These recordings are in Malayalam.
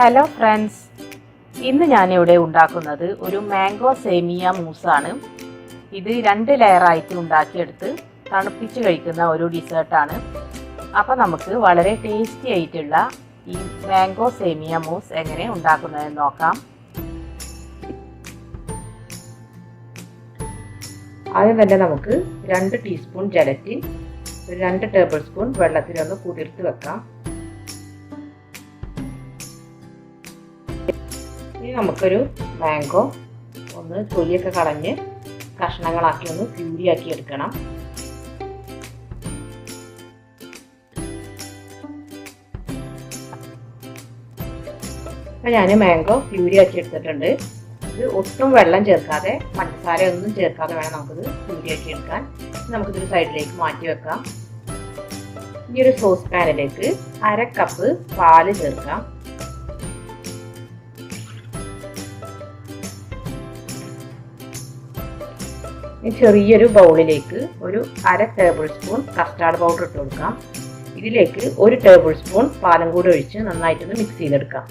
ഹലോ ഫ്രണ്ട്സ്, ഇന്ന് ഞാനിവിടെ ഉണ്ടാക്കുന്നത് ഒരു മാംഗോ സേമിയ മൂസാണ്. ഇത് 2 ലെയറായിട്ട് ഉണ്ടാക്കിയെടുത്ത് തണുപ്പിച്ച് കഴിക്കുന്ന ഒരു ഡിസേർട്ടാണ്. അപ്പോൾ നമുക്ക് വളരെ ടേസ്റ്റി ആയിട്ടുള്ള ഈ മാംഗോ സേമിയ മൂസ് എങ്ങനെ ഉണ്ടാക്കുന്നതെന്ന് നോക്കാം. ആദ്യം തന്നെ നമുക്ക് 2 ടീസ്പൂൺ ജലറ്റിൻ, 2 ടേബിൾ സ്പൂൺ വെള്ളത്തിലൊന്ന് കുതിർത്ത് വെക്കാം. ഇനി നമുക്കൊരു മാംഗോ ഒന്ന് തൊലിയൊക്കെ കളഞ്ഞ് കഷ്ണങ്ങളാക്കി ഒന്ന് പ്യൂരിയാക്കി എടുക്കണം. അപ്പോൾ ഞാൻ മാംഗോ പ്യൂരിയാക്കി എടുത്തിട്ടുണ്ട്. ഇത് ഒട്ടും വെള്ളം ചേർക്കാതെ പഞ്ചസാര ഒന്നും ചേർക്കാതെ വേണം നമുക്കിത് പ്യൂരിയാക്കി എടുക്കാൻ. നമുക്കിതൊരു സൈഡിലേക്ക് മാറ്റി വെക്കാം. ഈ ഒരു സോസ് പാനിലേക്ക് 1/2 കപ്പ് പാല് ചേർക്കാം. ചെറിയൊരു ബൗളിലേക്ക് ഒരു 1/2 ടേബിൾ സ്പൂൺ കസ്റ്റാർഡ് പൗഡർ ഇട്ട് കൊടുക്കാം. ഇതിലേക്ക് 1 ടേബിൾ സ്പൂൺ പാലും കൂടി ഒഴിച്ച് നന്നായിട്ടൊന്ന് മിക്സ് ചെയ്തെടുക്കാം.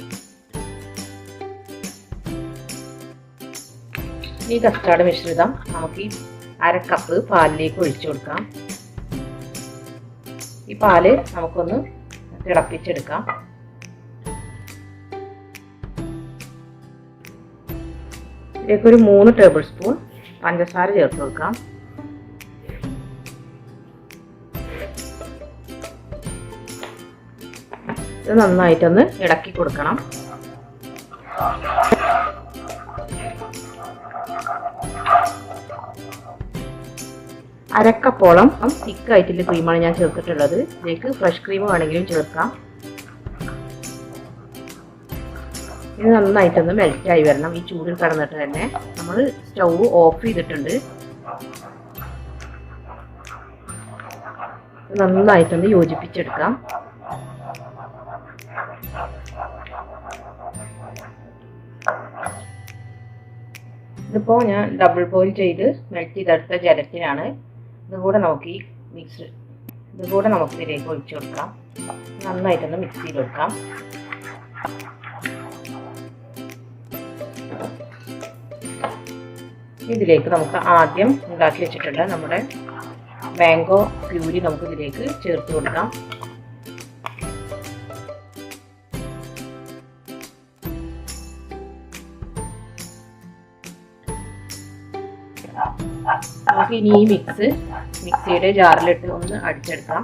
ഈ കസ്റ്റാർഡ് മിശ്രിതം നമുക്ക് ഈ 1/2 കപ്പ് പാലിലേക്ക് ഒഴിച്ചു കൊടുക്കാം. ഈ പാല് നമുക്കൊന്ന് തിളപ്പിച്ചെടുക്കാം. ഇതിലേക്കൊരു 3 ടേബിൾ സ്പൂൺ പഞ്ചസാര ചേർത്ത് കൊടുക്കാം. ഇത് നന്നായിട്ടൊന്ന് ഇളക്കി കൊടുക്കണം. അരക്കപ്പോളം തിക്കായിട്ടുള്ള ക്രീമാണ് ഞാൻ ചേർത്തിട്ടുള്ളത്. ഇതിലേക്ക് ഫ്രഷ് ക്രീം വേണമെങ്കിലും ചേർക്കാം. ഇത് നന്നായിട്ടൊന്ന് മെൽറ്റായി വരണം. ഈ ചൂടിൽ കിടന്നിട്ട് തന്നെ നമ്മൾ സ്റ്റൗ ഓഫ് ചെയ്തിട്ടുണ്ട്. നന്നായിട്ടൊന്ന് യോജിപ്പിച്ചെടുക്കാം. ഇതിപ്പോൾ ഞാൻ ഡബിൾ ബോയിൽ ചെയ്ത് മെൽറ്റ് ചെയ്തെടുത്ത ജലത്തിനാണ്. ഇതുകൂടെ നമുക്ക് ഇതിലേക്ക് ഒഴിച്ചു കൊടുക്കാം. നന്നായിട്ടൊന്ന് മിക്സ് ചെയ്ത് കൊടുക്കാം. ഇതിലേക്ക് നമുക്ക് ആദ്യം ഉണ്ടാക്കി വെച്ചിട്ടുള്ള നമ്മുടെ മാംഗോ പ്യൂരി നമുക്ക് ഇതിലേക്ക് ചേർത്ത് കൊടുക്കാം. നമുക്ക് ഇനി ഈ മിക്സിയുടെ ജാറിലിട്ട് ഒന്ന് അടിച്ചെടുക്കാം.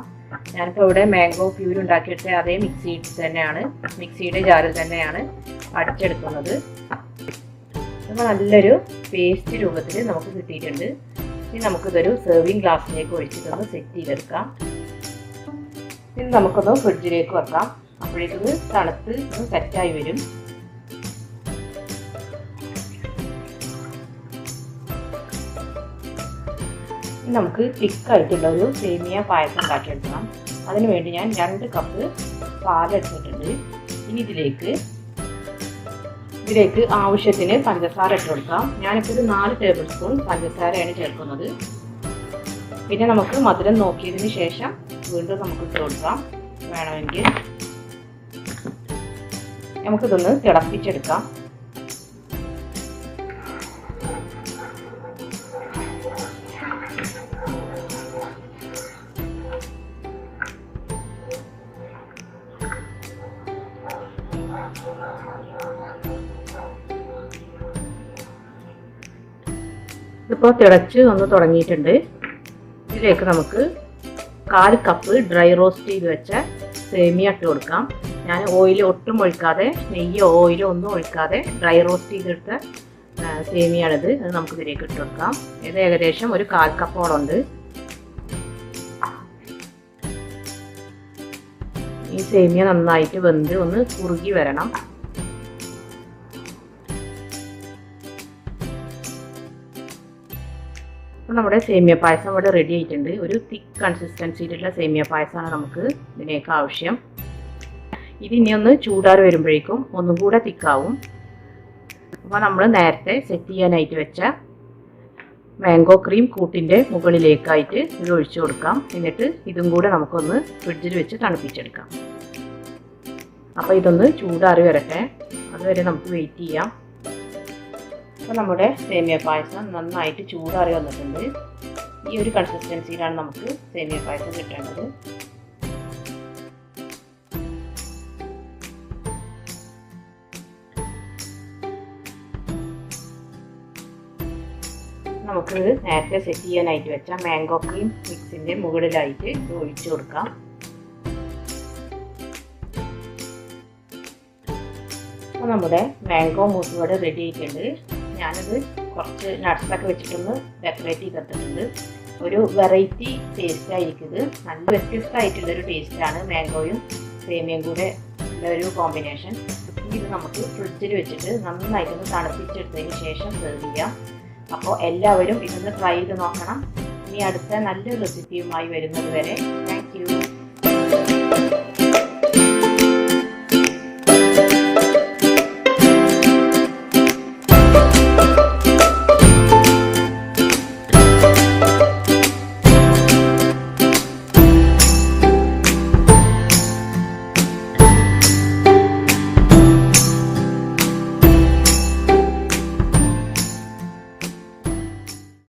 ഞാനിപ്പോൾ ഇവിടെ മാംഗോ പ്യൂരി ഉണ്ടാക്കിയിട്ട് അതേ മിക്സിയുടെ ജാറിൽ തന്നെയാണ് അടിച്ചെടുക്കുന്നത്. അപ്പോൾ നല്ലൊരു പേസ്റ്റ് രൂപത്തിൽ നമുക്ക് കിട്ടിയിട്ടുണ്ട്. ഇനി നമുക്കിതൊരു സെർവിങ് ഗ്ലാസ്സിലേക്ക് ഒഴിച്ചിട്ടൊന്ന് സെറ്റ് ചെയ്തെടുക്കാം. ഇനി നമുക്കൊന്ന് ഫ്രിഡ്ജിലേക്ക് വെക്കാം. അപ്പോഴേക്കൊന്ന് തണുത്ത് ഒന്ന് സെറ്റായി വരും. ഇനി നമുക്ക് തിക്കായിട്ടുള്ള ഒരു സേമിയ പായസം ഉണ്ടാക്കിയെടുക്കണം. അതിനുവേണ്ടി ഞാൻ 2 കപ്പ് പാലെടുത്തിട്ടുണ്ട്. ഇനി ഇതിലേക്ക് ആവശ്യത്തിന് പഞ്ചസാര ഇട്ട് കൊടുക്കാം. ഞാനിപ്പോൾ ഒരു 4 ടേബിൾ സ്പൂൺ പഞ്ചസാരയാണ് ചേർക്കുന്നത്. പിന്നെ നമുക്ക് മധുരം നോക്കിയതിന് ശേഷം വീണ്ടും നമുക്ക് ഇട്ട് കൊടുക്കാം. വേണമെങ്കിൽ നമുക്കിതൊന്ന് തിളപ്പിച്ചെടുക്കാം. ഇപ്പോൾ തിളച്ച് ഒന്ന് തുടങ്ങിയിട്ടുണ്ട്. ഇതിലേക്ക് നമുക്ക് 1/4 കപ്പ് ഡ്രൈ റോസ്റ്റ് ചെയ്ത് വെച്ച സേമിയ ഇട്ട് കൊടുക്കാം. ഞാൻ ഓയിൽ ഒട്ടും ഒഴിക്കാതെ, നെയ്യോ ഓയിലോ ഒന്നും ഒഴിക്കാതെ ഡ്രൈ റോസ്റ്റ് ചെയ്തെടുത്ത സേമിയാണിത്. അത് നമുക്ക് ഇതിലേക്ക് ഇട്ട് കൊടുക്കാം. ഇത് ഏകദേശം ഒരു 1/4 കപ്പോളം ഉണ്ട്. ഈ സേമിയ നന്നായിട്ട് വെന്ത് ഒന്ന് കുറുകി വരണം. നമ്മുടെ സേമിയ പായസം ഇവിടെ റെഡി ആയിട്ടുണ്ട്. ഒരു തിക്ക് കൺസിസ്റ്റൻസിയിലുള്ള സേമിയ പായസമാണ് നമുക്ക് ഇതിനേക്ക് ആവശ്യം. ഇതിനി ഒന്ന് ചൂടാറി വരുമ്പോഴേക്കും ഒന്നും കൂടെ തിക്കാവും. അപ്പോൾ നമ്മൾ നേരത്തെ സെറ്റ് ചെയ്യാനായിട്ട് വെച്ച മാംഗോ ക്രീം കൂട്ടിൻ്റെ മുകളിലേക്കായിട്ട് ഇത് ഒഴിച്ചു കൊടുക്കാം. എന്നിട്ട് ഇതും കൂടെ നമുക്കൊന്ന് ഫ്രിഡ്ജിൽ വെച്ച് തണുപ്പിച്ചെടുക്കാം. അപ്പോൾ ഇതൊന്ന് ചൂടാറി വരട്ടെ, അതുവരെ നമുക്ക് വെയിറ്റ് ചെയ്യാം. അപ്പോൾ നമ്മുടെ സേമിയ പായസം നന്നായിട്ട് ചൂടാറി വന്നിട്ടുണ്ട്. ഈ ഒരു കൺസിസ്റ്റൻസിയിലാണ് നമുക്ക് സേമിയ പായസം കിട്ടേണ്ടത്. നമുക്ക് നേരത്തെ സെറ്റ് ചെയ്യാനായിട്ട് വെച്ച മാംഗോ ക്രീം മിക്സിൻ്റെ മുകളിലായിട്ട് ഇത് ഒഴിച്ചു കൊടുക്കാം. അപ്പോൾ നമ്മുടെ മാംഗോ മൂസ് ഇവിടെ റെഡി ആയിട്ടുണ്ട്. ഞാനത് കുറച്ച് നട്ട്സൊക്കെ വെച്ചിട്ടൊന്ന് ഡെക്കറേറ്റ് ചെയ്തിട്ടുണ്ട്. ഒരു വെറൈറ്റി ടേസ്റ്റ് ആയിരിക്കും ഇത്. നല്ല വ്യത്യസ്തമായിട്ടുള്ളൊരു ടേസ്റ്റാണ് മാംഗോയും സേമിയയും കൂടെ ഉള്ള ഒരു കോമ്പിനേഷൻ. ഇത് നമുക്ക് ഫ്രിഡ്ജിൽ വെച്ചിട്ട് നന്നായിട്ടൊന്ന് തണുപ്പിച്ചെടുത്തതിന് ശേഷം സെർവ് ചെയ്യാം. അപ്പോൾ എല്ലാവരും ഇതൊന്ന് ട്രൈ ചെയ്ത് നോക്കണം. ഇനി അടുത്ത നല്ലൊരു റെസിപ്പിയുമായി വരുന്നത് വരെ